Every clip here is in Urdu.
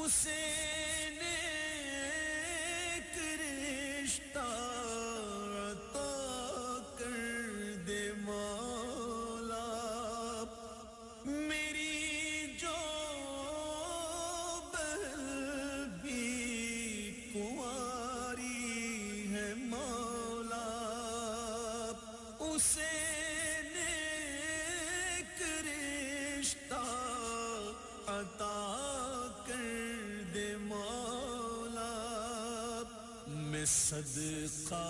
اسے نیک رشتہ عطا کر دے مولا میری جو بہن بھی کنواری ہے مولا اسے نیک رشتہ عطا کر دے مولا میں صدقہ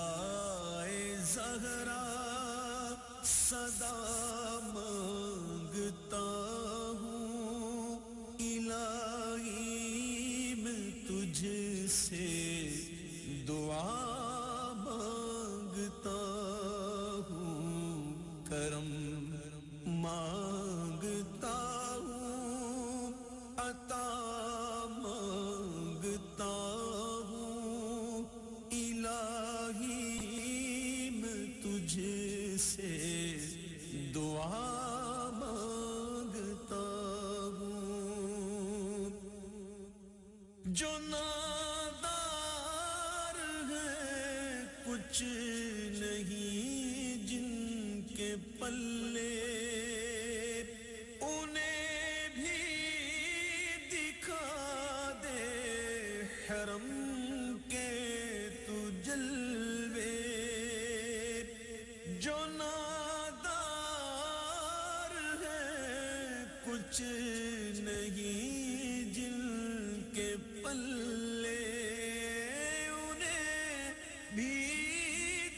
زہرا صدا مانگتا ہوں الہی میں تجھ سے دعا مانگتا ہوں کرم مانگتا ہوں عطا مانگتا ہوں الہی میں تجھ سے دعا مانگتا ہوں جو نادار ہیں کچھ نہیں جن کے پلے انہیں بھی دکھا دے حرم کے تو جلوے جو نادار ہیں کچھ نہیں جن کے پلے انہیں بھی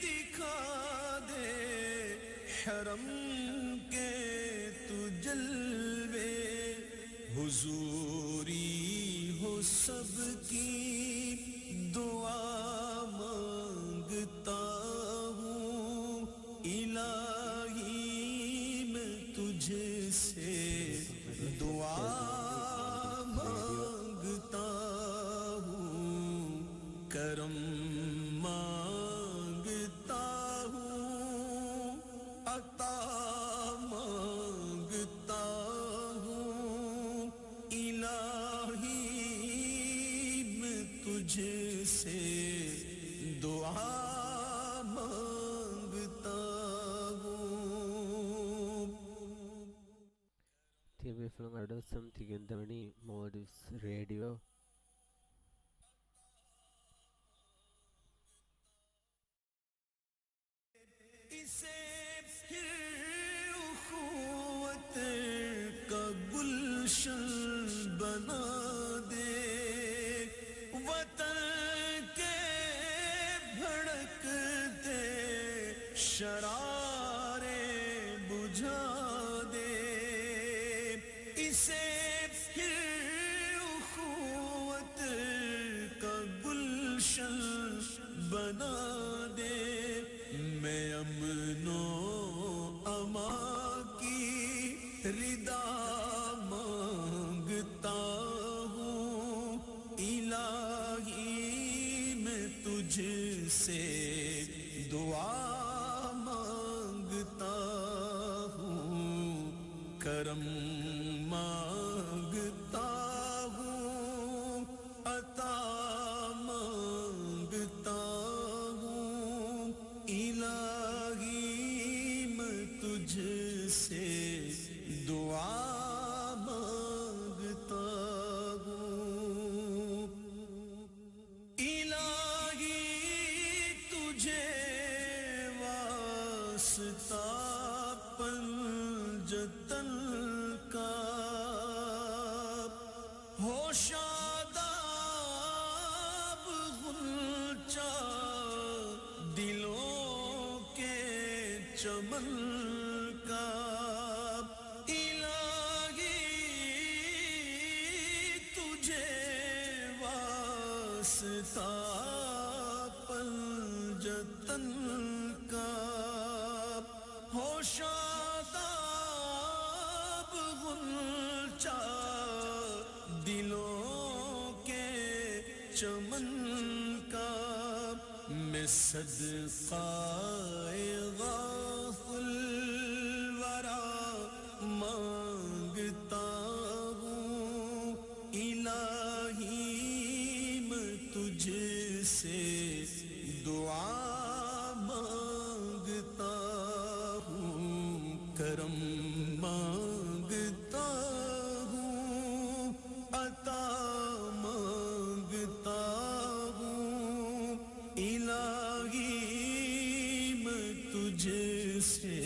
دکھا دے حرم کے تو جلوے حضوری ہو سب کی دعا مانگتا ہوں الہی میں تجھ سے دعا مانگتا ہوں کرم مانگتا ہوں عطا مانگتا ہوں الہی میں تجھ سے دعا مانگتا ہوں. TMFM something Modus Radio. اسے پھر اخوت کا گلشن بنا دے وطن کے بھڑکتے شرارے بجھا دے اسے پھر اخوت کا گلشن بنا دے میں امن و امان کی ردا مانگتا ہوں الہی میں تجھ سے دعا مانگتا ہوں کرم مانگتا ہوں عطا مانگتا ہوں الہی میں تجھ سے دعا مانگتا ہوں الہی تجھے واسطہ پنجتن کا ہو شاداب غنچہ دلوں کے چمن کا الہی تجھے واسطہ پنجتن کا ہو شاداب غنچہ دلوں کے چمن کا میں صدقہ غافل ورا مانگتا ہوں الہی سے دعا مانگتا ہوں، کرم مانگتا ہوں، عطا مانگتا ہوں، الہی میں تجھ سے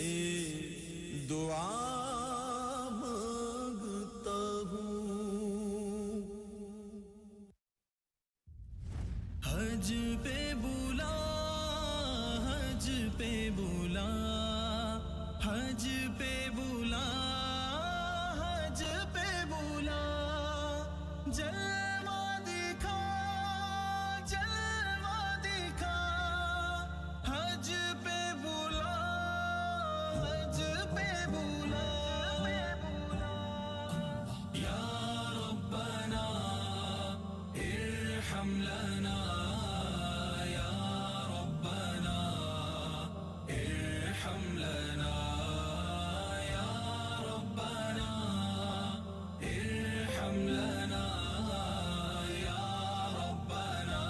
دعا مانگتا ہوں۔ حج پہ بلا، حج پہ بلا، حج پہ بلا، حج پہ بلا، جلوہ دکھا، جلوہ دکھا، حج پہ بلا، حج پہ بلا، یا ربنا ارحم لنا، یا ربنا ارحم لنا، یا ربنا ارحم لنا، یا ربنا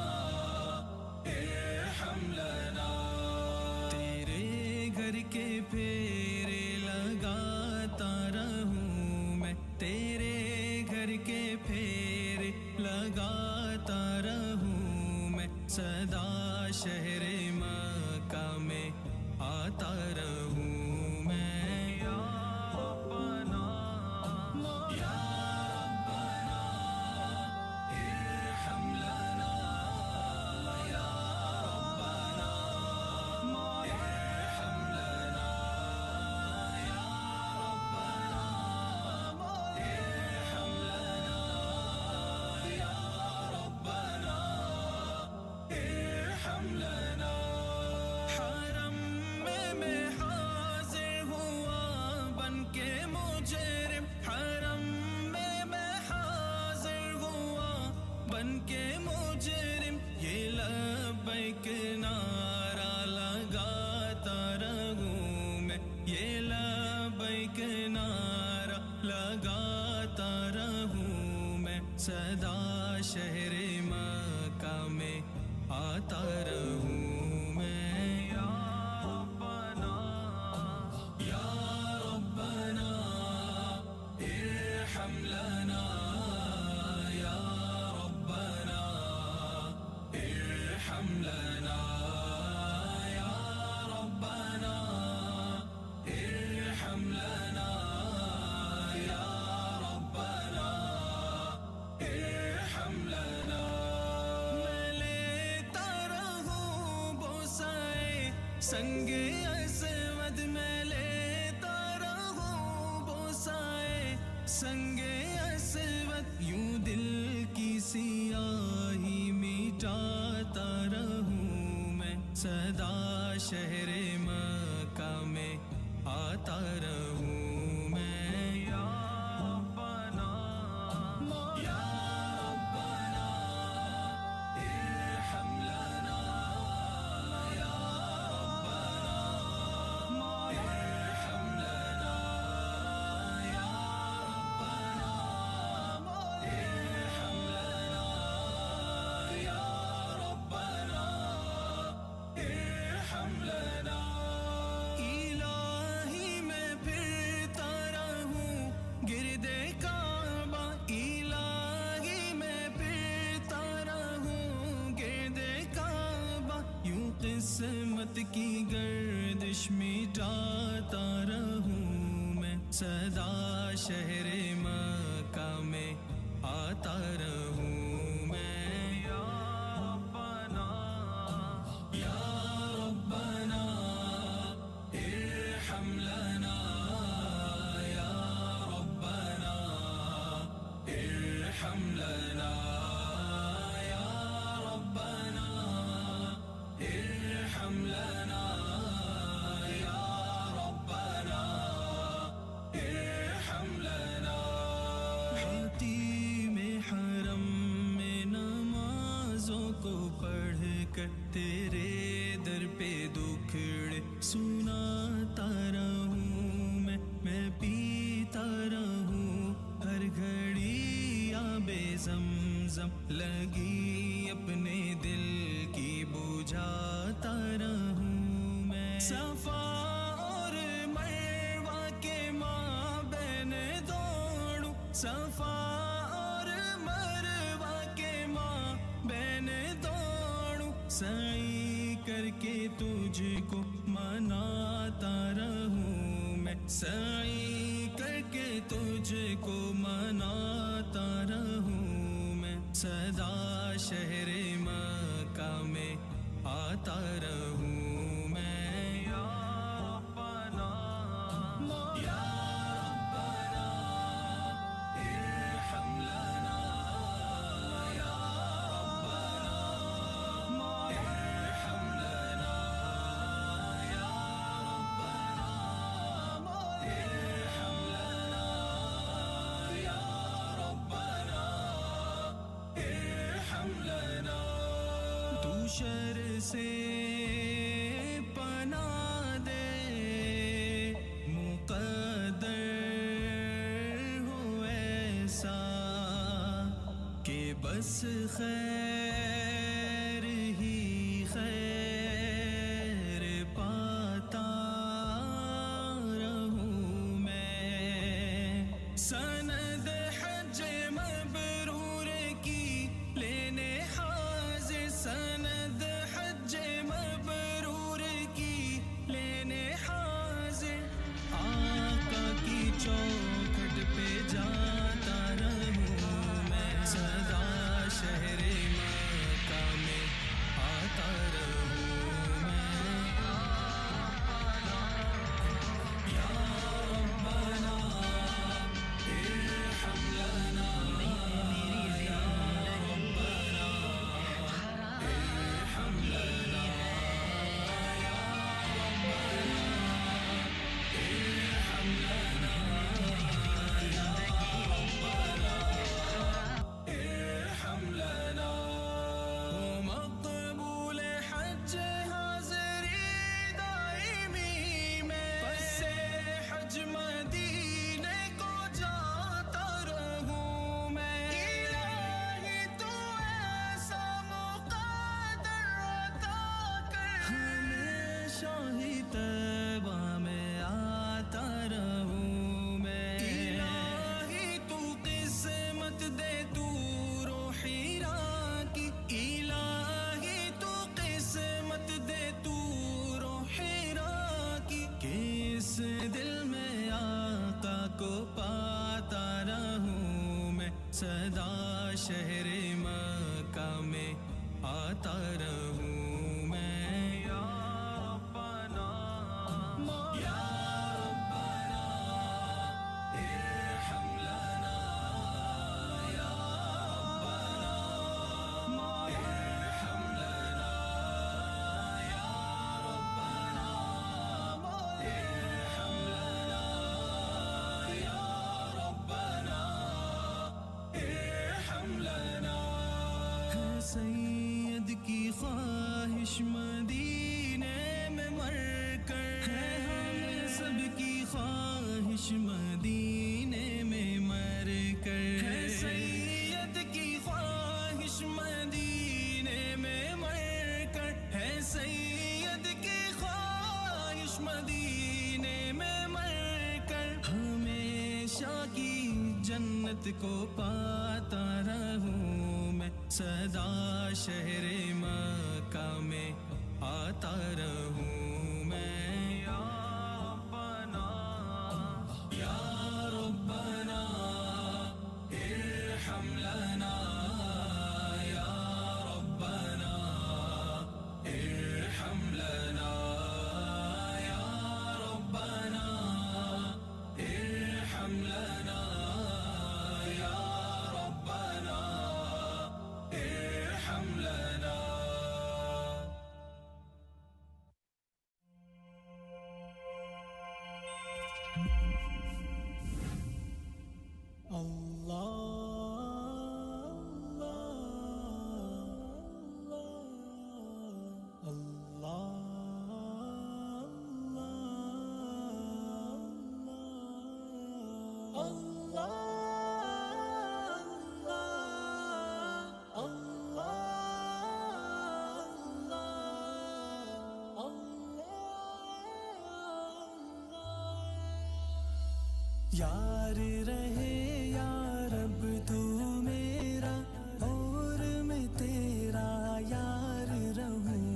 ارحم لنا۔ تیرے گھر کے پھیرے لگاتا رہوں میں، تیرے گھر کے پھیرے لگاتا رہوں میں، صدا شہر مکہ میں آتا رہوں میں، یا ربنا، یا ربنا ارحم لنا، یا ربنا ارحم لنا، یا ربنا ارحم لنا، یا ربنا ارحم لنا۔ حرم میں حاضر ہوا بن کے مجرم، حرم میں حاضر ہوا بن کے مجرم، یہ لبیک نعرہ لگاتا رہوں میں، یہ لبیک نعرہ لگاتا رہوں میں، صدا شہر مکہ میں آتا رہوں میں، یا ربنا، یا ربنا ارحم لنا، یا ربنا ارحم لنا، یا ربنا ارحم لنا، یا ربنا ارحم لنا۔ میں لیتا رہوں بوسائے سنگ اسود، میں لیتا رہوں بوسائے سنگ اسود، یوں دل کی سیاہی مٹاتا رہوں میں، صدا شہر مکہ میں آتا رہوں میں، یا ربنا، یا ربنا ارحم لنا، یا ربنا ارحم لنا، یا ربنا ارحم لنا، یا ربنا ارحم لنا۔ الہی میں پھرتا رہوں گرد کعبہ، الہی میں پھرتا رہوں گرد کعبہ، یوں قسمت کی گردش مٹاتا رہوں میں، صدا شہر مکہ میں آتا رہوں میں، یا ربنا، یا ربنا ارحم لنا، یا ربنا ارحم لنا، یا ربنا ارحم لنا، یا ربنا ارحم لنا۔ حتیم حرم میں نمازوں کو پڑھ کر تیرے در پہ دکھڑے سناتا رہوں میں پیتا رہوں ہر گھڑی آب زمزم زمزم لگی اپنے دل کی بجھاتا رہوں میں صفا اور مروہ کے مابین دوڑوں صفا اور مروہ کے مابین دوڑوں سعی کر کے تجھ کو مناتا رہوں میں سعی کر کے تجھ کو مناتا رہوں میں سدا شہر مکہ میں آتا رہوں میں یا ربنا یا ربنا ارحم لنا یا ربنا ارحم لنا یا ربنا ارحم لنا یا ربنا ارحم لنا تو شر سے پناہ دے مقدر ہو ایسا کہ بس خیر ہی خیر پاتا رہوں میں سند حج مبرور کی لینے حاضر سند حج مبرور کی لینے حاضر آقا کی چوکھٹ پہ جاتا رہوں میں سدا شہر مکہ میں آتا رہوں میں یا ربنا ارحم لنا یا ربنا ارحم لنا یا ربنا ارحم لنا یا ربنا ارحم لنا ہو مقبول حج حاضری دائمی میں پس حج مدینے کو جاتا رہوں میں الہی تو ایسا مقدر عطا کر ہمیشہ ہی طیبہ میں آتا رہوں میں الہی تو قسمت دے طور و حرا کی الہی تو قسمت دے طور و حرا کی کس دل میں آقا کو پاتا رہوں میں سدا شہر مکہ میں آتا رہوں میں یا ربنا یا ربنا ارحم لنا یا ربنا ارحم لنا یا ربنا ارحم لنا یا ربنا ارحم لنا ہے سید کی خواہش مدینے میں مر کر ہے ہم سب کی خواہش مدینے میں مر کر ہے سید کی خواہش مدینے میں مر کر ہے سید کی خواہش مدینے میں مر کر ہمیشہ کی جنت کو پاتا رہوں میں سدا شہر مکہ میں آتا رہوں میں یا ربنا یا ربنا ارحم لنا یا ربنا ارحم لنا یا ربنا ارحم لنا یا ربنا ارحم لنا یار رہے یا رب تو میرا اور میں تیرا یار رہوں،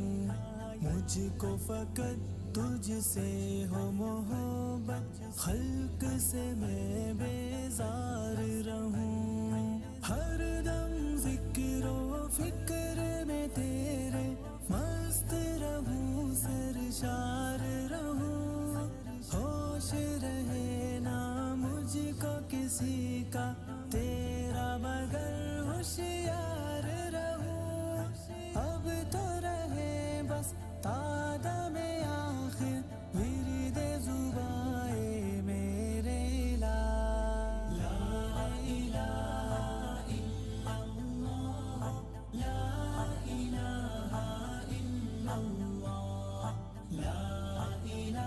مجھ کو فقط تجھ سے ہو محبت، خلق سے میں بیزار رہوں، ہر دم ذکر و فکر میں تیرے مست رہوں، سرشار رہوں، ہوش رہے نا مجھ کو کسی کا تیرا مگر ہوشیار رہوں، اب تو رہے بس تادم آخر ورد زبائے میرے لا الہ الا اللہ، لا الہ الا اللہ، لا الہ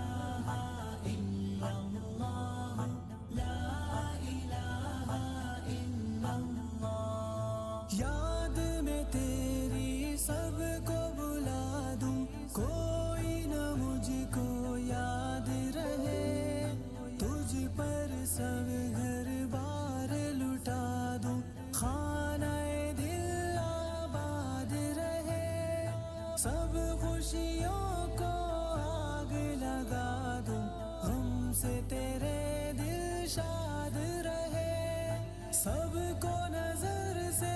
الا اللہ، لا الہ الا اللہ، یاد میں تیری سب کو بلا دوں، کوئی نہ مجھ کو یاد رہے، تجھ پر سب گھر بار لٹا دوں، خانہ دل آباد رہے، سب خوشیوں کو آگ لگا دوں، غم سے تیرے دل شاد رہے، سب کو نظر سے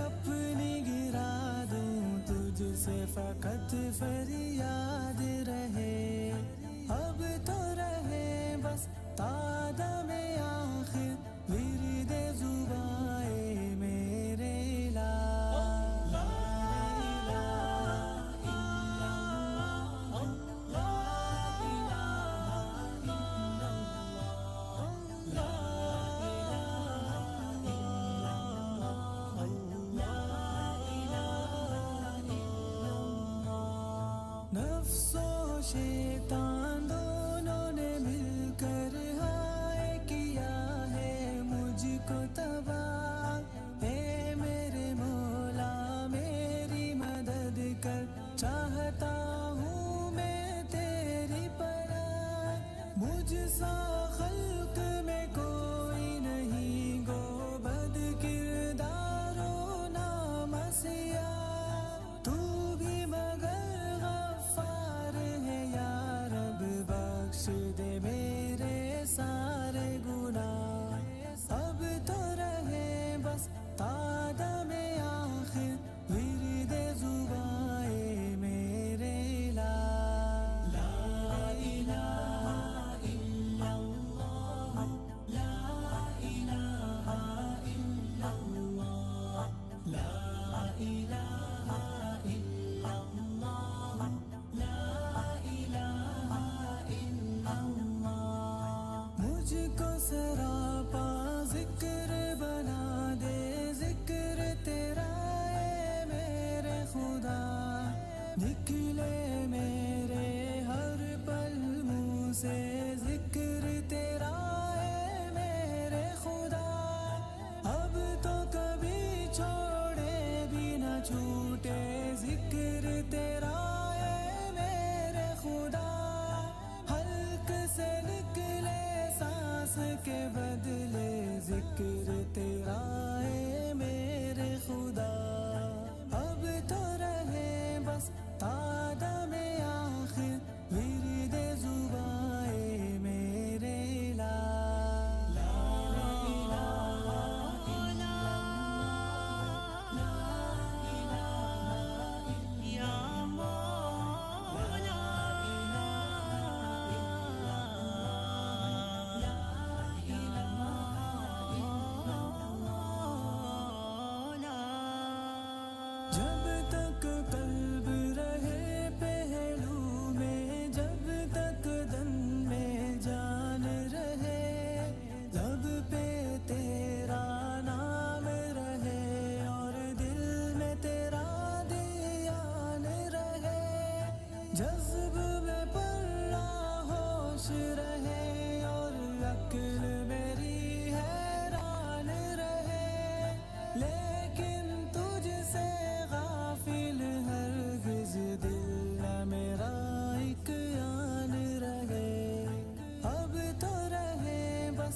اپنی گرا دوں، تجھ سے فقط فریاد رہے، اب تو رہے بس تادم آخر ورد زبائے میرے لا الہ الا اللہ، لا الہ الا اللہ، لا الہ الا اللہ، لا الہ الا اللہ، نفس و شیطان دونوں نے مل کر ہائے کیا ہے مجھ کو تباہ، اے میرے مولا میری مدد کر، چاہتا ہوں میں تیری پناہ، مجھ سا خلق میں کوئی نہیں گو بد کردار و نامسیاہ، تو بھی مگر غفار ہے یا رب، بخش دے میرے سارے گناہ، اب تو رہے بس تادم آخر ورد زبائے میرے لا الہ الا اللہ، لا الہ الا اللہ، لا الہ الا اللہ، لا الہ الا اللہ، مجھ کو سراپا ذکر بنا دے، ذکر تیرا اے میرے خدا، نکلے میرے ہر پل منہ سے ذکر تیرا اے میرے خدا، اب تو کبھی چھوڑے بھی نہ چھوٹے ذکر تیرا اے میرے خدا، حلق سے نکلے سانس کے بدلے ذکر تیرا اے میرے خدا، اب تو رہے بس تادم آخر ورد زبائے میرے لا الہ الا اللہ، لا الہ یا مولا، لا الہ الا اللہ، جب تک قلب رہے پہلو میں، جب تک دن میں جان رہے، لب پہ تیرا نام رہے اور دل میں تیرا دھیان رہے، جذب میں پرا ہوش رہے اور عقل میری حیران رہے، لیکن تجھ سے غافل ہرگز دل نہ میرا ایک آن رہے، اب تو رہے بس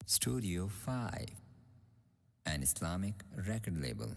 Studio 5, an Islamic record label.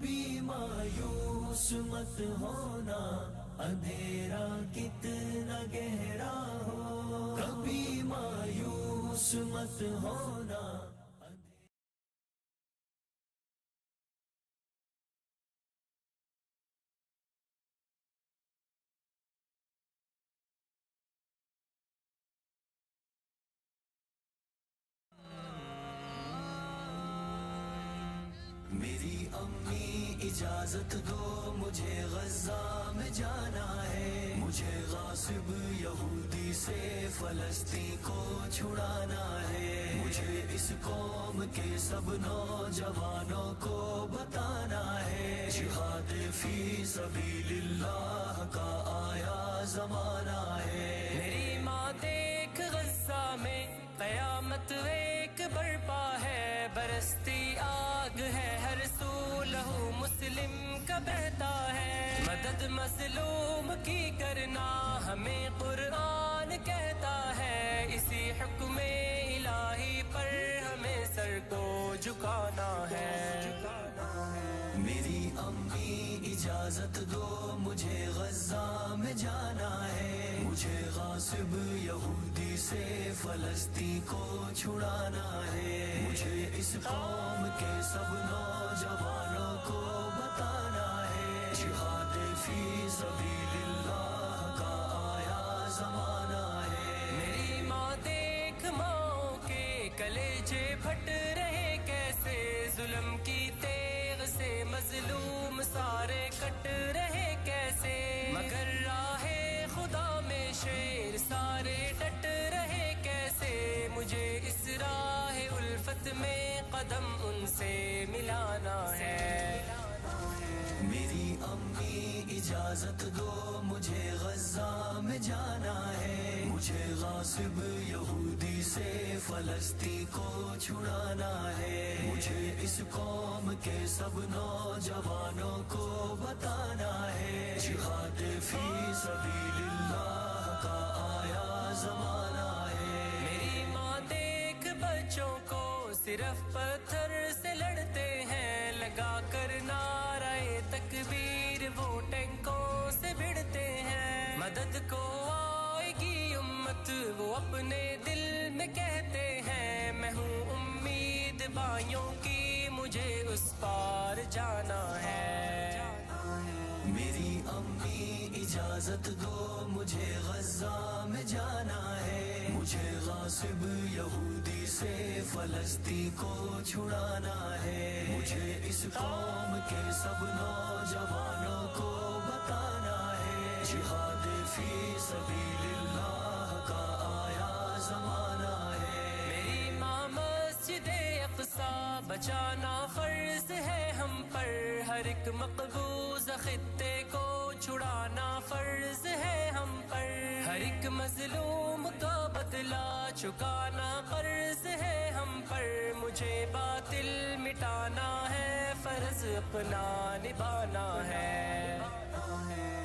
کبھی مایوس مت ہونا اندھیرا کتنا گہرا ہو، کبھی مایوس مت ہونا. میری امی اجازت دو مجھے غزہ میں جانا ہے، مجھے غاصب یہودی سے فلسطین کو چھڑانا ہے، مجھے اس قوم کے سب نوجوانوں کو بتانا ہے، جہاد فی سبیل اللہ کا آیا زمانہ ہے. میری ماں دیکھ غزہ میں قیامت ایک برپا ہے، برستی آگ ہے ہر سو لہو مسلم کا بہتا ہے، مدد مظلوم کی کرنا ہمیں قرآن کہتا ہے، اسی حکم الہی پر ہمیں سر کو جھکانا ہے. میری امی اجازت دو مجھے غزہ میں جانا ہے، مجھے غاصب یہودی سے فلسطین کو چھڑانا ہے، مجھے اس قوم کے سب نوجوانوں کو بتانا ہے، جہاد فی سبیل اللہ کا آیا زمانہ ہے. میری ماں دیکھ ماں کے کلیجے پھٹ رہے کیسے، ظلم کی تیغ سے مظلوم سارے کٹ رہے کیسے، مگر راہ خدا میں شیر سارے ڈٹ رہے کیسے، مجھے اس راہ الفت میں قدم ان سے ملانا ہے. میری امی اجازت دو مجھے غزہ میں جانا ہے، مجھے غاصب یہودی سے فلسطین کو چھڑانا ہے، مجھے اس قوم کے سب نوجوانوں کو بتانا ہے، جہاد فی سبیل اللہ کا آیا زمانہ ہے. میری ماں دیکھ بچوں کو صرف پتھر سے لڑتے ہیں، لگا کر نعرہ تکبیر وہ ٹینکوں سے بھڑتے ہیں، مدد کو آئے گی امت وہ اپنے دل میں کہتے ہیں، میں ہوں امید بھائیوں کی مجھے اس پار جانا ہے. میری امی اجازت دو مجھے غزہ میں جانا ہے، مجھے غاصب یہودی سے فلسطین کو چھڑانا ہے، مجھے اس قوم کے سب نوجوانوں کو بتانا ہے، جہاد فی سبیل اللہ کا آیا زمانہ ہے. میری ماں مسجد اقصی بچانا فرض ہے ہم پر، ہر ایک مقبوض خطے کو چھڑانا فرض ہے ہم پر، ہر ایک مظلوم کا بدلہ چکانا فرض ہے ہم پر، مجھے باطل مٹانا ہے فرض اپنا نبھانا ہے.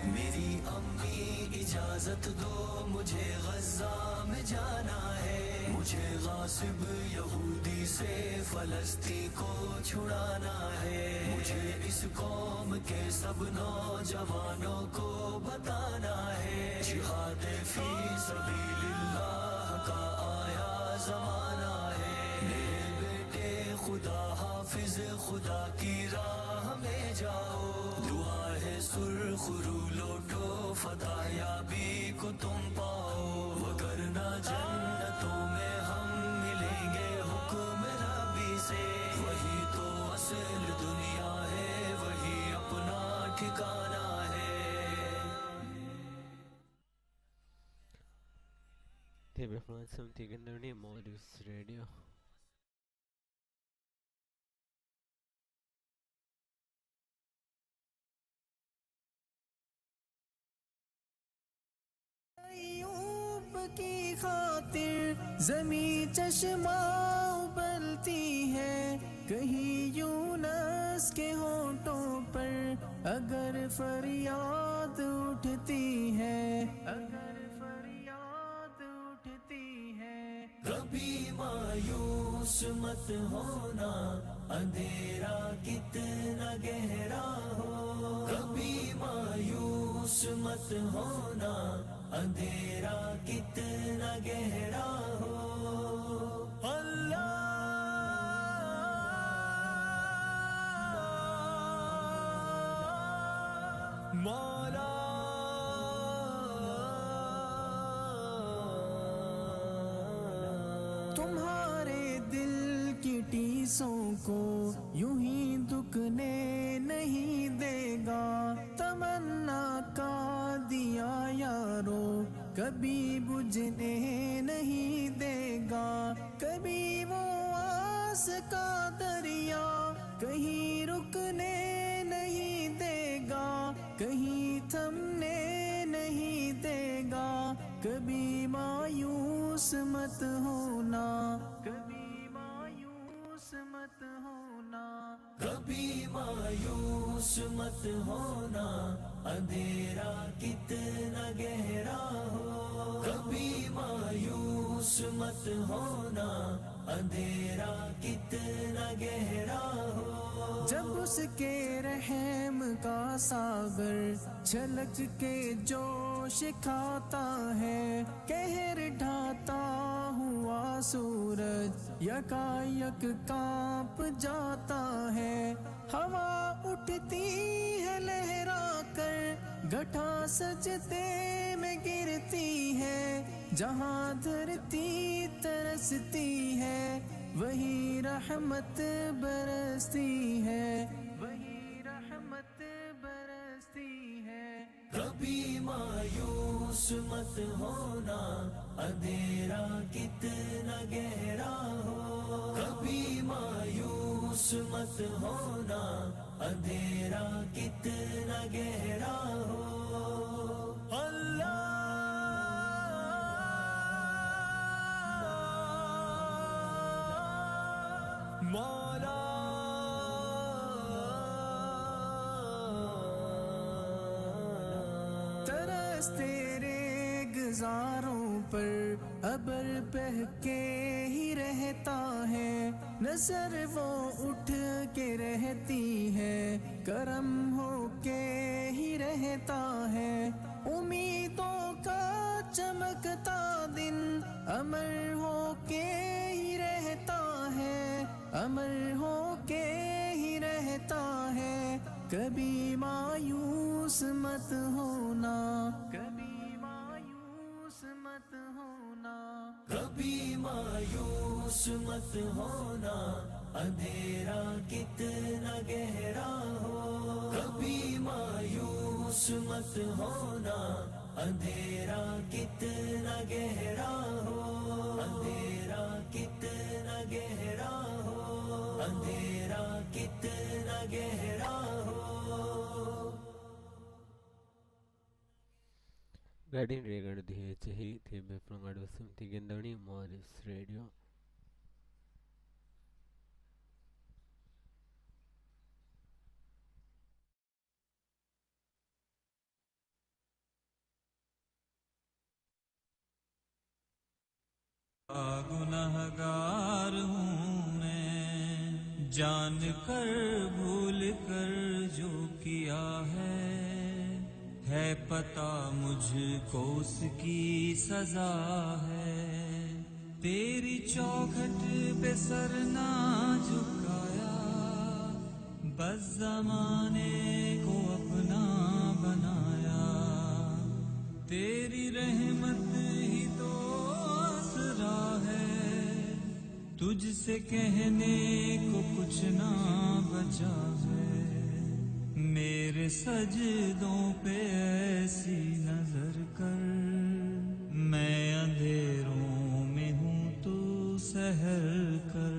میری امی اجازت دو مجھے غزہ میں جانا ہے، مجھے غاصب یہودی سے فلسطین کو چھڑانا ہے، مجھے اس قوم کے سب نوجوانوں کو بتانا ہے، جہاد فی سبیل اللہ کا آیا زمانہ ہے. میرے بیٹے خدا حافظ خدا کی راہ میں جاؤ، دعا ہے سرخ رو لوٹو فتح یابی کو تم پاؤ، وگرنہ جنتوں میں ہم ملیں گے حکم ربی سے، وہی تو اصل دنیا ہے وہی اپنا ٹھکانہ ہے. Det blir från samtidigt när ni Modus Radio. Ayub کی خاطر زمیں چشمہ ابلتی ہے، کہیں یونس کے ہونٹوں پر اگر فریاد اٹھتی ہے، اگر فریاد اٹھتی ہے. کبھی مایوس مت ہونا اندھیرا کتنا گہرا ہو کبھی مایوس مت ہونا اندھیرا کتنا گہرا ہو اللہ مولا تمہارے دل کی ٹیسوں کو یوں ہی دکنے نہیں دے گا تمنا کا دیا یارو کبھی بجھنے نہیں دے گا کبھی وہ آس کا دریا کہیں رکنے نہیں دے گا کہیں تھمنے نہیں دے گا کبھی مایوس مت ہونا کبھی مایوس مت ہونا کبھی مایوس مت ہونا اندھیرا کتنا گہرا ہو کبھی مایوس مت ہونا اندھیرا کتنا گہرا ہو جب اس کے رحم کا ساگر چھلک کے جوش کھاتا ہے قہر ڈھاتا ہوا سورج یکایک کانپ جاتا ہے ہوا اٹھتی ہے لہرا کر گھٹا سجدے میں گرتی ہے جہاں دھرتی ترستی ہے وہی رحمت برستی ہے وہی رحمت برستی ہے کبھی مایوس مت ہونا اندھیرا کتنا گہرا ہو کبھی مایوس مت ہونا اندھیرا کتنا گہرا ہو اللہ مولا ترس تیرے گزاروں پر ابر بہہ کے ہی رہتا ہے نظر وہ اٹھ کے رہتی ہے کرم ہو کے ہی رہتا ہے امیدوں کا چمکتا دن امر ہو کے ہی رہتا ہے امر ہو کے ہی رہتا ہے کبھی مایوس مت ہونا کبھی مایوس مت ہونا کبھی مایوس مت ہونا اندھیرا کتنا گہرا ہو کبھی مایوس مت ہونا اندھیرا کتنا گہرا ہو اندھیرا کتنا گہرا ہو اندھیرا کتنا گہرا ہو Guiding regard the HE theme from Advasam Tigandani Morris Radio. گنہگار ہوں میں جان کر بھول کر جو کیا ہے پتہ مجھ کو اس کی سزا ہے تیری چوکھٹ پہ سر نہ جھکایا بس زمانے کو اپنا بنایا تیری رحمت ہی تو آسرا ہے تجھ سے کہنے کو کچھ نہ بچا ہے میرے سجدوں پہ ایسی نظر کر میں اندھیروں میں ہوں تو سحر کر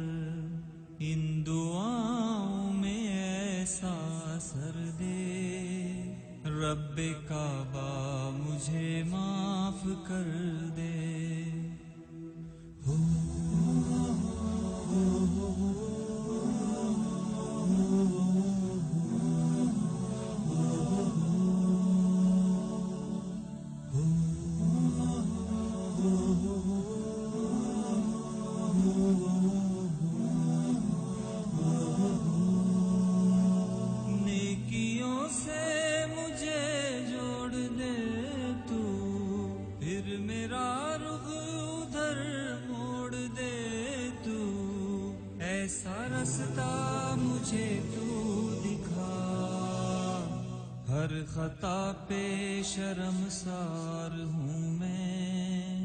ان دعاؤں میں ایسا اثر دے رب کعبہ مجھے معاف کر دے مجھے تو دکھا، ہر خطا پہ شرمسار ہوں میں،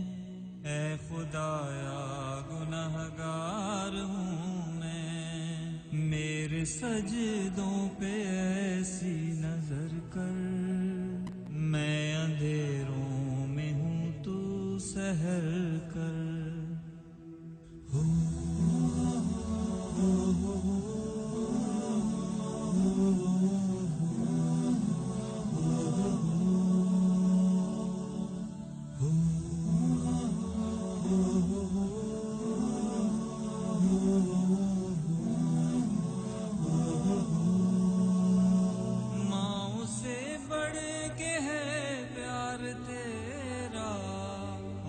اے خدایا گنہگار ہوں میں، میرے سجدوں پہ ایسی نظر کر، میں اندھیروں میں ہوں تو سحر کر۔ ماؤں سے بڑھ کے ہے پیار تیرا،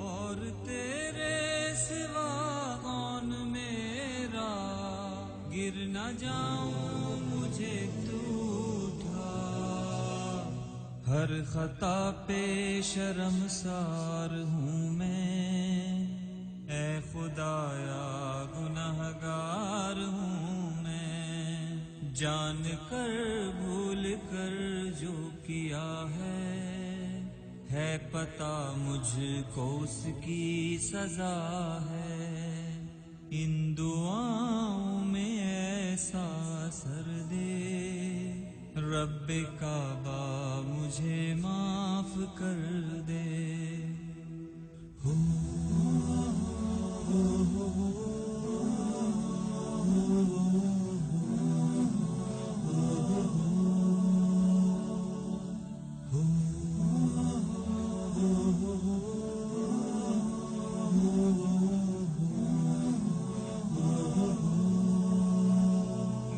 اور تیرے سوا کون میرا، گر نہ جاؤں مجھے تو اٹھا، ہر خطا پہ شرمسار ہوں میں، اے خدایا گنہگار ہوں میں، جان کر بھول کر جو کیا ہے پتہ مجھ کو اس کی سزا ہے، ان دعاؤں میں ایسا اثر دے، رب کعبہ مجھے معاف کر دے۔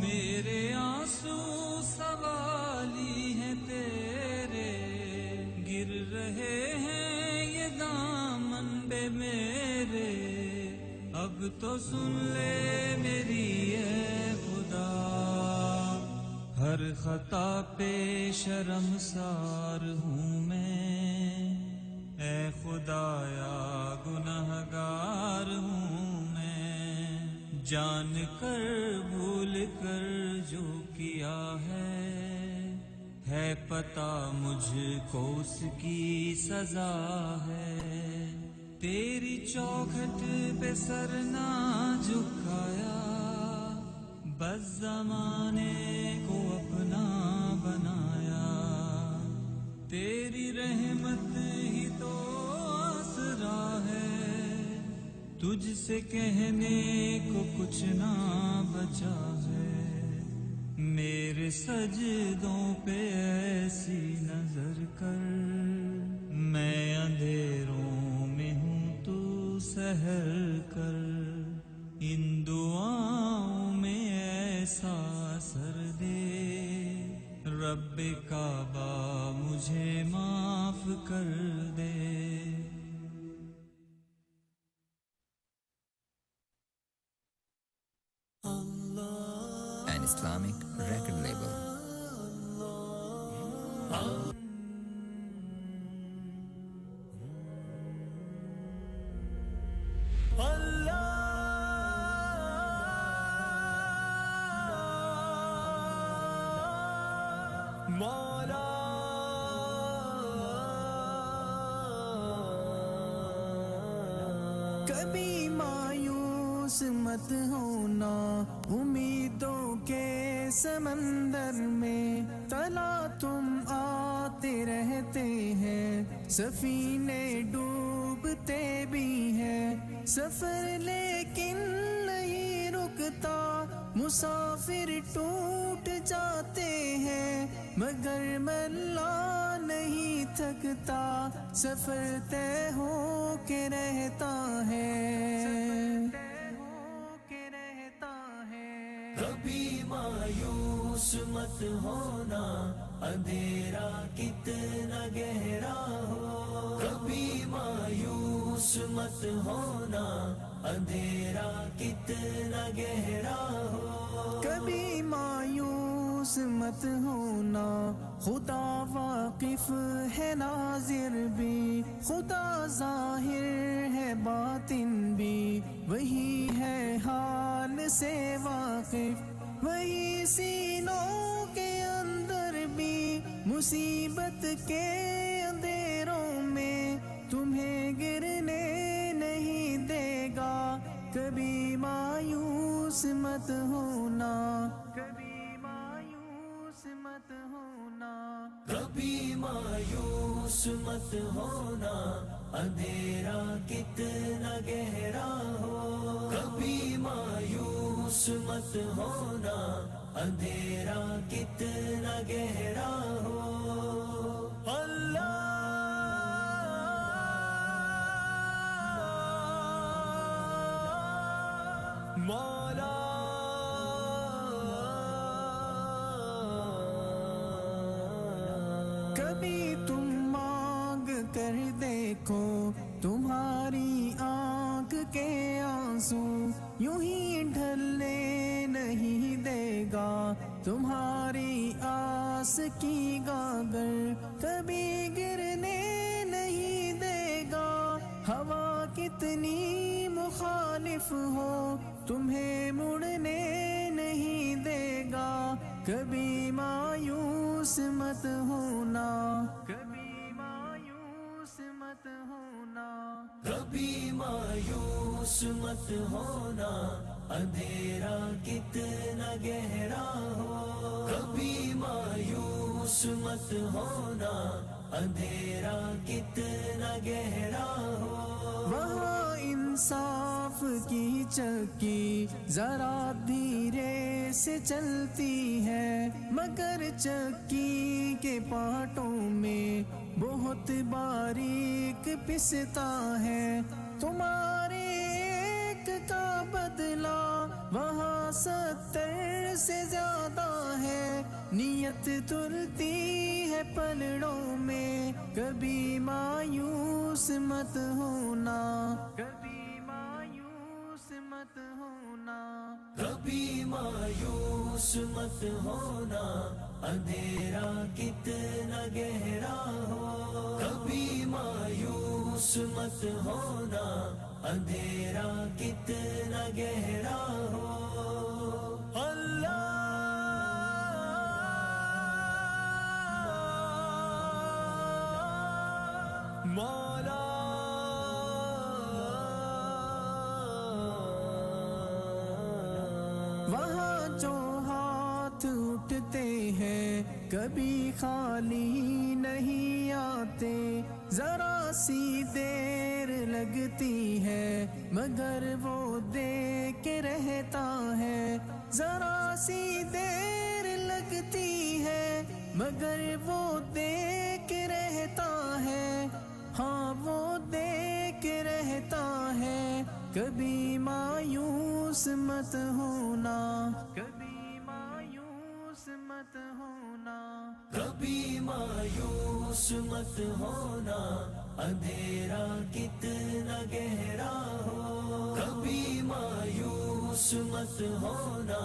میرے آنسو سوالی ہیں تیرے، گر رہے ہیں یہ دامن بے میرے، اب تو سن لے میری اے خدا، ہر خطا پہ شرمسار ہوں میں، اے خدایا گنہگار ہوں میں، جان کر بھول کر جو کیا ہے پتہ مجھ کو اس کی سزا ہے، تیری چوکھٹ پہ سر نہ جھکایا، بس زمانے کو اپنا بنایا، تیری رحمت ہی تو آسرا ہے، تجھ سے کہنے کو کچھ نہ بچا ہے، میرے سجدوں پہ ایسی نظر کر، میں اندھیروں میں ہوں تو سحر کر، ان دعاؤں میں ایسا اثر دے، رب کعبہ مجھے معاف کر دے۔ An Islamic record label. مولا کبھی مایوس مت ہونا، امیدوں کے سمندر میں تلا تم آتے رہتے ہیں، سفینے ڈوبتے بھی ہیں، سفر لیکن نہیں رکتا، مسافر ٹوٹ جاتے ہیں، مگر ملا نہیں تھکتا، سفر طے ہو کے رہتا ہے۔ کبھی مایوس مت ہونا، اندھیرا کتنا گہرا ہو، کبھی مایوس مت ہونا، اندھیرا کتنا گہرا ہو، کبھی مایوس مت ہونا، خدا واقف ہے ناظر بھی، خدا ظاہر ہے باطن بھی، وہی ہے حال سے واقف، وہی مصیبت کے اندھیروں میں تمہیں گرنے نہیں دے گا. کبھی مایوس مت ہونا, کبھی مایوس مت ہونا, کبھی مایوس مت ہونا, اندھیرا کتنا گہرا ہو. کبھی مایوس مت ہونا, اندھیرا کتنا گہرا ہو. اللہ مولا کبھی تم مانگ کر دیکھو تمہاری آنکھ کے آنسو یوں ہی ڈھلنے نہیں دے گا تمہاری آس کی گاگر. کبھی گرنے نہیں دے گا ہوا کتنی مخالف ہو تمہیں مڑنے نہیں دے گا. کبھی مایوس مت ہونا, کبھی مایوس مت ہونا, کبھی مایوس مت ہونا, اندھیرا کتنا گہرا ہو. کبھی مایوس مت ہونا, اندھیرا کتنا گہرا ہو. وہاں انصاف کی چکی ذرا دھیرے سے چلتی ہے مگر چکی کے پاٹوں میں بہت باریک پستا ہے. تمہارے ایک کا بدلہ وہاں 70 سے زیادہ ہے. نیت تلتی ہے پلڑوں میں, کبھی مایوس مت ہونا, کبھی مایوس مت ہونا, کبھی مایوس مت ہونا, اندھیرا کتنا گہرا ہو. کبھی مایوس مت ہونا, اندھیرا کتنا گہرا ہو. اللہ مولا وہاں جو ہاتھ اٹھتے ہیں کبھی خالی نہیں آتے. ذرا سی دیر لگتی ہے مگر وہ دے کے رہتا ہے. ذرا سی دیر لگتی ہے مگر وہ دے کے رہتا ہے. ہاں وہ دے کے رہتا ہے. کبھی مایوس مت ہونا, کبھی مایوس مت ہونا, کبھی مایوس مت ہونا, اندھیرا کتنا گہرا ہو. کبھی مایوس مت ہونا,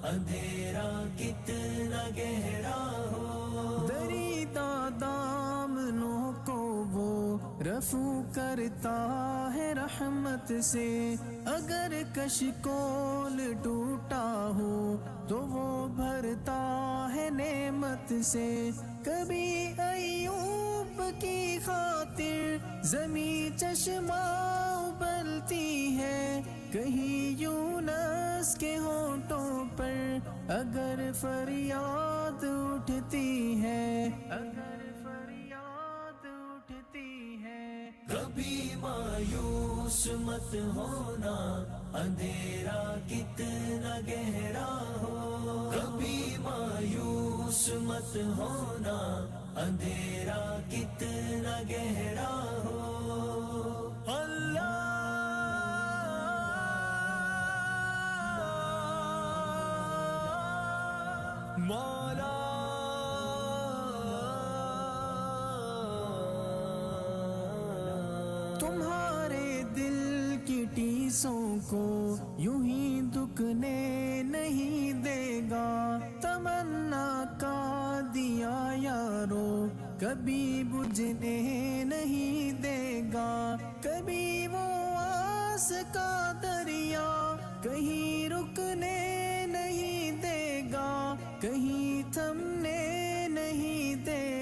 اندھیرا کتنا گہرا ہو. دریدہ دامنوں کو وہ رفو کرتا ہے رحمت سے. اگر کشکول ٹوٹا ہو تو وہ بھرتا ہے نعمت سے. کبھی ایوب کی خاطر زمیں چشمہ ابلتی ہے, کہیں یونس کے ہونٹوں پر اگر فریاد اٹھتی ہے, اگر فریاد اٹھتی ہے. کبھی مایوس مت ہونا, اندھیرا کتنا گہرا ہو. کبھی مایوس مت ہونا, اندھیرا کتنا گہرا ہو. اللہ مولا تمہارے دل کی ٹیسوں کو یوں ہی دکنے نہیں دے گا. تمنا کا دیا یارو کبھی بجھنے نہیں دے گا. کبھی وہ آس کا دریا کہیں رکنے نہیں دے گا, کہیں تھمنے نہیں دے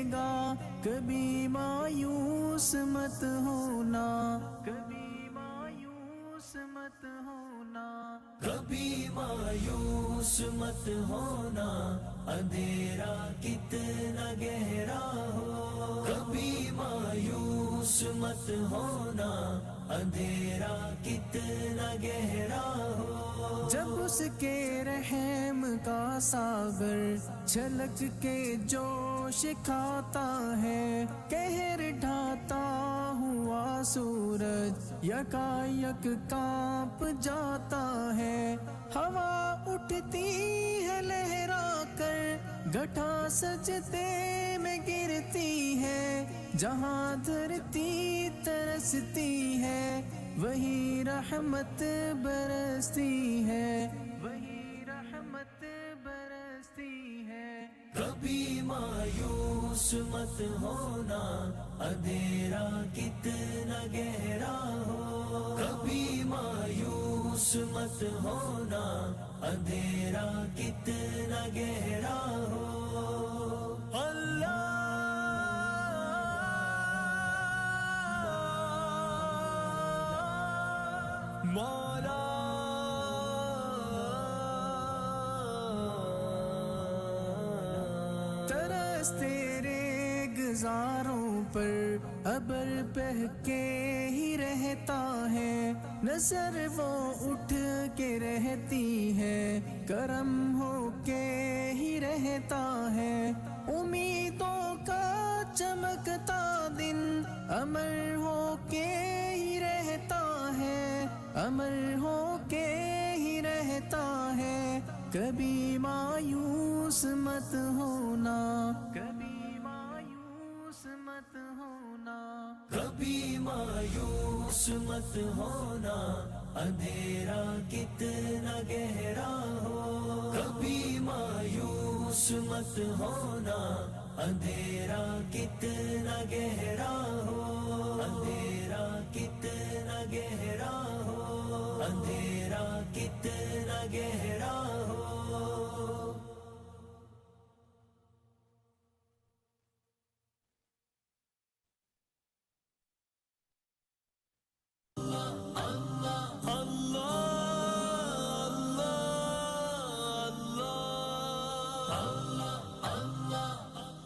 مت ہونا کبھی مایوس مت ہونا کبھی مایوس مت ہونا اندھیرا کتنا گہرا ہو کبھی مایوس مت ہونا اندھیرا کتنا گہرا ہو جب اس کے رحم کا ساغر چھلک کے جوش کھاتا ہے قہر ڈھاتا ہوا سورج یکایک کانپ جاتا ہے ہوا اٹھتی ہے لہرا کر گھٹا سجدے میں گرتی ہے جہاں دھرتی ترستی ہے وہی رحمت برستی ہے وہی رحمت برستی ہے کبھی مایوس مت ہونا اندھیرا کتنا گہرا ہو کبھی مایوس مت ہونا اندھیرا کتنا گہرا ہو اللہ مولا ترس تیرے گزاروں پر ابر بہہ کے ہی رہتا ہے نظر وہ اٹھ کے رہتی ہے کرم ہو کے ہی رہتا ہے امیدوں کا چمکتا دن امر ہو کے ہی رہتا ہے امر ہو کے ہی رہتا ہے کبھی مایوس مت ہونا کبھی مایوس مت ہونا کبھی مایوس مت ہونا اندھیرا کتنا گہرا ہو کبھی مایوس مت ہونا اندھیرا کتنا گہرا ہو اندھیرا کتنا گہرا ہو اندھیرا کتنا گہرا ہو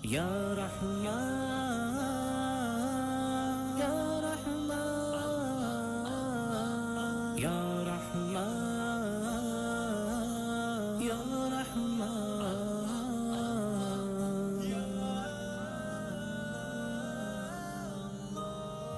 یا رحمان یا رحمان یا رحمان یا رحمان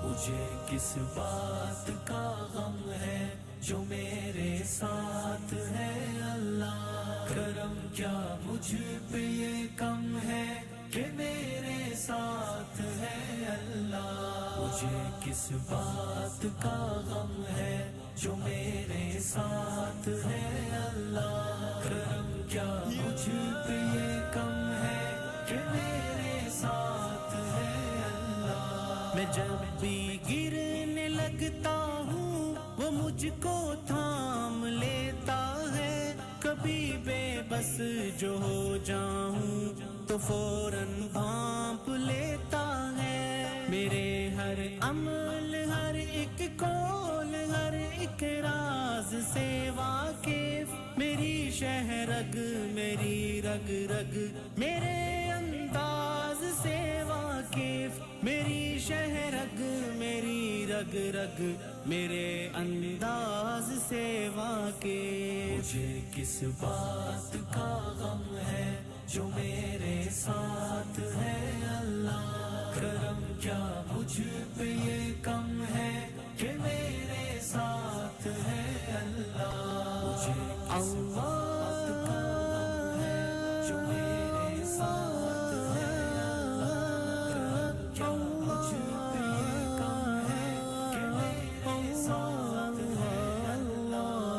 مجھے کس بات کا غم ہے جو میرے ساتھ ہے اللہ کرم کیا مجھ پہ یہ کم ہے کہ میرے ساتھ ہے اللہ مجھے کس بات کا غم ہے جو میرے ساتھ ہے اللہ کرم کیا مجھ پہ یہ کم ہے کہ میرے ساتھ ہے اللہ میں جب بھی گرنے لگتا ہوں وہ مجھ کو تھام لیتا ہے کبھی بے بس جو ہو جاؤں تو فوراً بھانپ لیتا ہے میرے ہر عمل ہر ایک قول ہر ایک راز سے واقف میری شہرگ میری رگ رگ میرے انداز سے واقف میری شہرگ میری رگ رگ میرے انداز سے واقف مجھے کس بات کا غم ہے جو میرے ساتھ ہے اللہ کرم کیا مجھ پہ یہ کم ہے کہ میرے ساتھ ہے اللہ مجھے کس بات کا غم ہے جو میرے ساتھ ہے اللہ کرم کیا مجھ پہ یہ کم ہے کہ میرے ساتھ ہے اللہ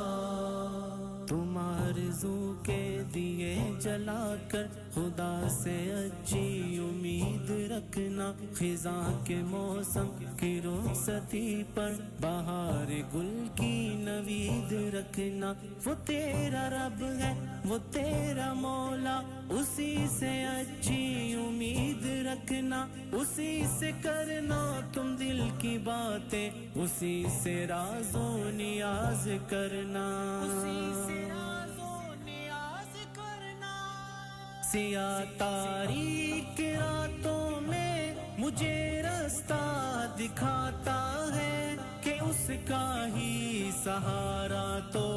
تم آرزو کے دیے جلا کر خدا سے اچھی امید رکھنا خزاں کے موسم کی رخصتی پر بہار گل کی نوید رکھنا وہ تیرا رب ہے وہ تیرا مولا اسی سے اچھی امید رکھنا اسی سے کرنا تم دل کی باتیں اسی سے راز و نیاز کرنا سیاہ تاریک راتوں میں مجھے رستہ دکھاتا ہے کہ اس کا ہی سہارا تو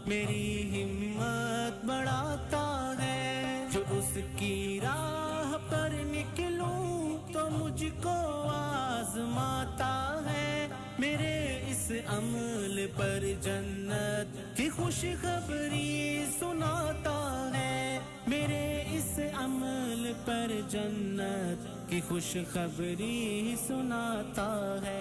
میری ہمت بڑھاتا ہے جو اس کی راہ پر نکلوں تو مجھ کو آزماتا ہے میرے اس عمل پر جنت کی خوشخبری سناتا ہے میرے اس عمل پر جنت کی خوشخبری سناتا ہے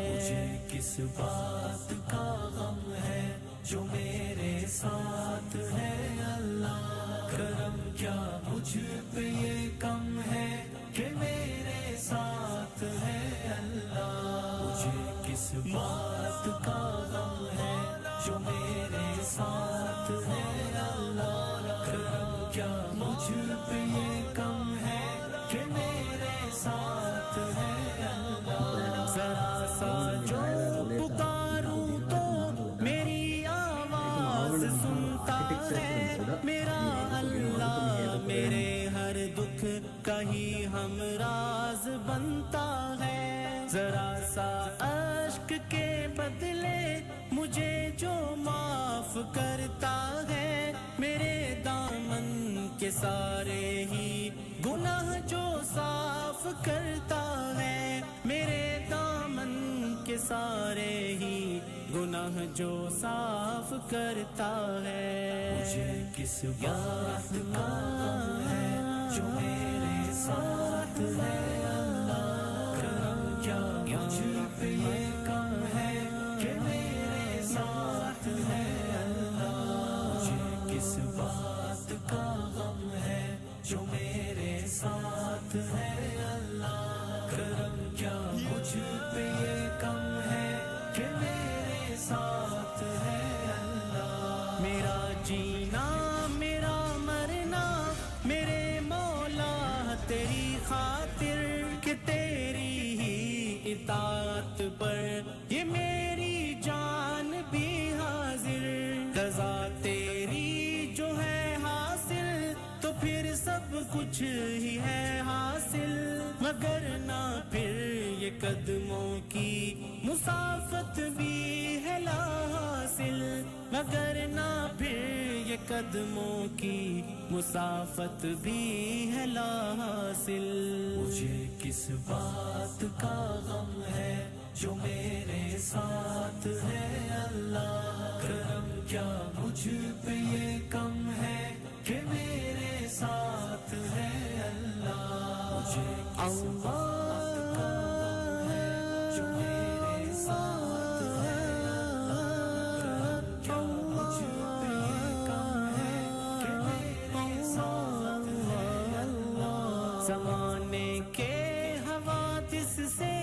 مجھے کس بات کا غم ہے جو میرے ساتھ ہے اللہ کرم کیا مجھ پہ یہ کم ہے کہ میرے ساتھ ہے اللہ مجھے کس بات کا غم ہے جو میرے ساتھ ہے اللہ کرم کیا مجھ پہ یہ کم ہے کہ میرے ساتھ ہے اللہ ذرا سا جو پکاروں تو میری آواز سنتا ہے میرا اللہ میرے ہر دکھ کا ہی ہمراز بنتا ہے ذرا سا اشک کے بدلے مجھے جو معاف کرتا ہے میرے دامن کے سارے ہی گناہ جو صاف کرتا ہے میرے دامن کے سارے ہی گناہ جو صاف کرتا ہے مجھے کس بات کا غم ہے جو میرے ساتھ ہے اللہ کرم کیا مجھ پہ یہ کم ہے کہ میرے ساتھ ہے اللہ مجھے کس بات کا غم ہے جو میرے ساتھ ہے اللہ کرم کیا مجھ پہ یہ کم ہے کہ میرے ساتھ ہے اللہ میرا جینا میرا مرنا میرے مولا تیری خاطر کہ تیری ہی اطاعت پر یہ میری جان بھی حاضر رضا تیری جو ہے حاصل تو پھر سب کچھ ہی ہے حاصل مگر نہ پھر یہ قدموں کی مسافت بھی ہے لا حاصل مگر نہ پھر یہ قدموں کی مسافت بھی ہے لا حاصل مجھے کس بات کا غم ہے جو میرے ساتھ ہے اللہ کرم کیا مجھ پہ یہ کم ہے کہ میرے ساتھ ہے اللہ مجھے کس بات کا غم ہے جو میرے ساتھ ہے اللہ کرم کیا مجھ پہ یہ کم ہے کہ میرے ساتھ ہے اللہ زمانے کے حوادث سے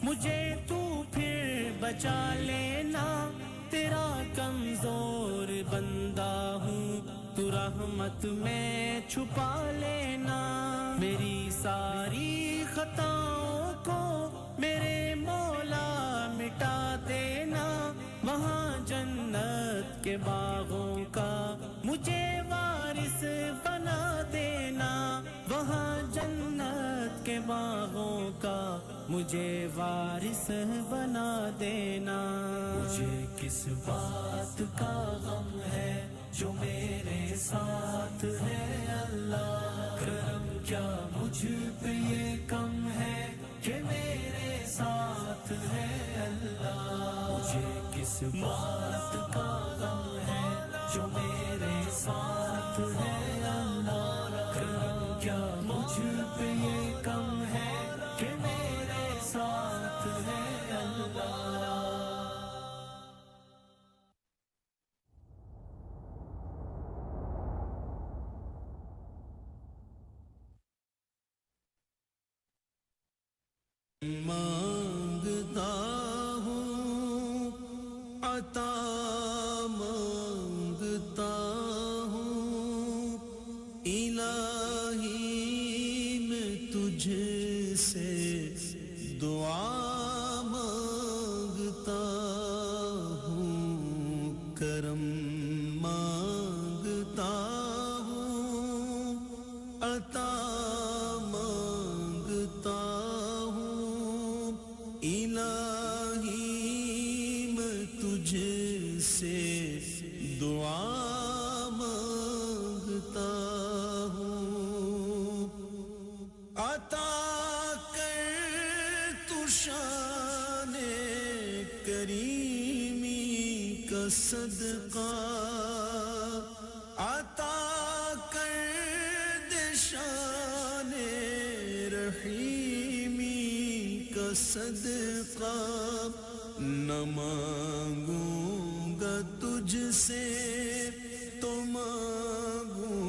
مجھے تو پھر بچا لینا تیرا کمزور بندہ ہوں تو رحمت میں چھپا لینا میری ساری خطاؤں کو میرے مولا مٹا دینا وہاں جنت کے باغوں کا مجھے وارث بنا دینا وہاں جنت کے باغوں کا مجھے وارث بنا دینا مجھے کس بات کا غم ہے جو میرے ساتھ ہے اللہ کرم کیا مجھ پہ یہ کم ہے کہ میرے ساتھ ہے اللہ مجھے کس بات کا غم ہے جو میرے ساتھ ہے اللہ کرم کیا مجھ پہ یہ کم ہے کہ میرے ساتھ ہے اللہ مانگتا ہوں عطا مانگتا ہوں الہی میں تجھ تجھ سے دعا مانگتا ہوں کرم مانگتا ہوں عطا مانگتا ہوں الہی میں تجھ سے دعا مانگتا ہوں عطا کر تو شان کریمی کا صدقہ عطا کر دے شان رحیمی کا صدقہ نہ مانگوں گا تجھ سے تو مانگوں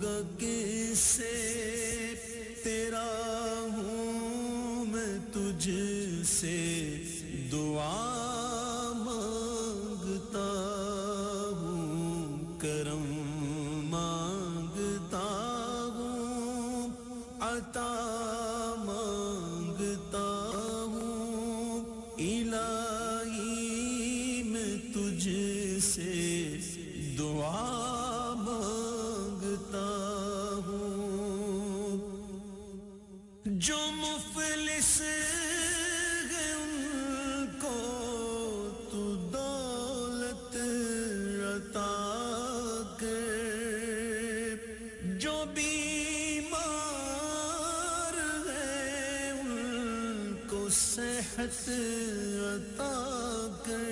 گا کس سے تیرا ہوں میں تجھ سے دعا مانگتا ہوں کرم مانگتا ہوں عطا مانگتا ہوں الہی میں تجھ سے دعا مانگتا ہوں جو مفلس ہیں ان کو تو دولت عطا کر جو بیمار ہیں ان کو صحت عطا کر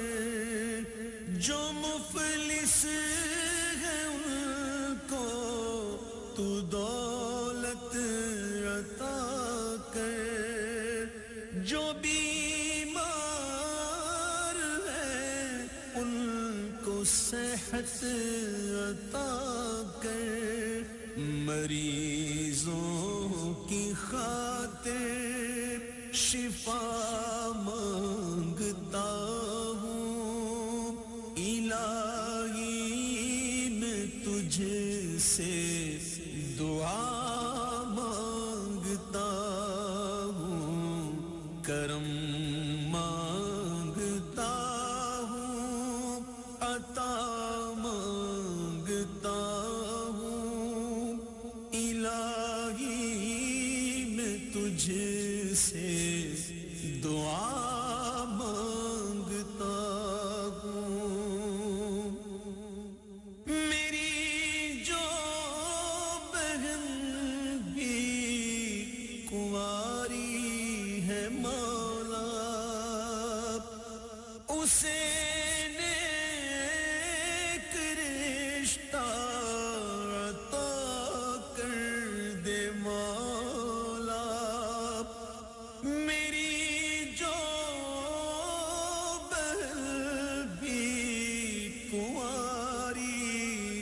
جو مفلس ہیں ان کو تو دولت عطا کر جو بیمار ہیں ان کو صحت عطا کر مریضوں کی خاطر شفا مانگتا ہوں الہی میں تجھ سے دعا مانگتا ہوں کرم مانگتا ہوں عطا مانگتا ہوں الہی میں تجھ سے دعا مانگتا ہوں میری جو بہن بھی کنواری ہے مولا اسے نیک رشتہ عطا کر دے مولا میری جو بہن بھی کنواری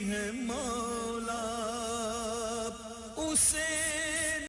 ہے مولا اسے